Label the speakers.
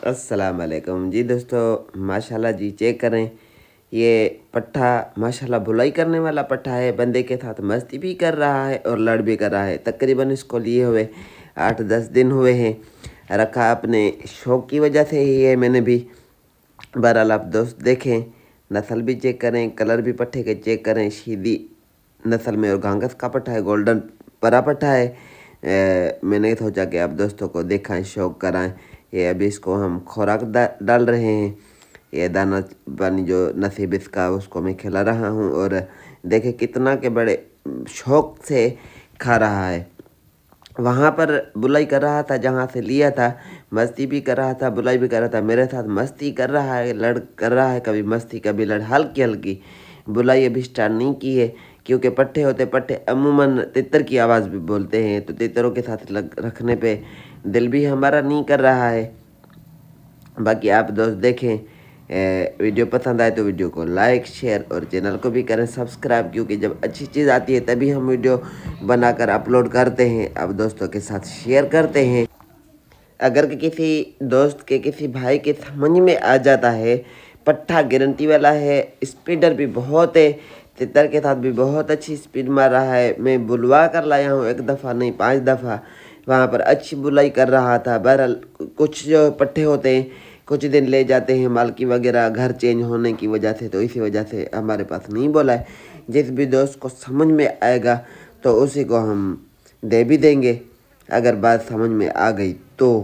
Speaker 1: अस्सलाम वालेकुम जी दोस्तों। माशाल्लाह जी, चेक करें। ये पट्ठा माशाल्लाह बुलाई करने वाला पट्ठा है। बंदे के साथ मस्ती भी कर रहा है और लड़ भी कर रहा है। तकरीबन इसको लिए हुए 8-10 दिन हुए हैं। रखा अपने शौक़ की वजह से ही है मैंने भी। बहरहाल आप दोस्त देखें, नस्ल भी चेक करें, कलर भी पट्ठे के चेक करें। शीदी नस्ल में और घांगस का पट्ठा है, गोल्डन परा पट्ठा है। मैंने सोचा कि आप दोस्तों को दिखाएं, शौक़ कराएं। ये अभी इसको हम खुराक डाल रहे हैं। ये दाना पानी जो नसीब इसका उसको मैं खिला रहा हूँ और देखे कितना के बड़े शौक़ से खा रहा है। वहाँ पर बुलाई कर रहा था जहाँ से लिया था, मस्ती भी कर रहा था, बुलाई भी कर रहा था। मेरे साथ मस्ती कर रहा है, लड़ कर रहा है, कभी मस्ती कभी लड़। हल्की हल्की बुलाई अभी स्टार्ट नहीं की है, क्योंकि पट्ठे होते पट्ठे अमूमन तितर की आवाज़ भी बोलते हैं, तो तितरों के साथ रखने पे दिल भी हमारा नहीं कर रहा है। बाकी आप दोस्त देखें, वीडियो पसंद आए तो वीडियो को लाइक शेयर और चैनल को भी करें सब्सक्राइब, क्योंकि जब अच्छी चीज़ आती है तभी हम वीडियो बनाकर अपलोड करते हैं, आप दोस्तों के साथ शेयर करते हैं। अगर कि किसी दोस्त के किसी भाई के समझ में आ जाता है, पट्ठा गारंटी वाला है, स्पीडर भी बहुत है, तितर के साथ भी बहुत अच्छी स्पीड मार रहा है। मैं बुलवा कर लाया हूँ, एक दफ़ा नहीं 5 दफ़ा। वहाँ पर अच्छी बुलाई कर रहा था। बहरहाल कुछ जो पट्ठे होते हैं कुछ दिन ले जाते हैं, मालकी वगैरह घर चेंज होने की वजह से, तो इसी वजह से हमारे पास नहीं बोला है। जिस भी दोस्त को समझ में आएगा तो उसी को हम दे भी देंगे, अगर बात समझ में आ गई तो।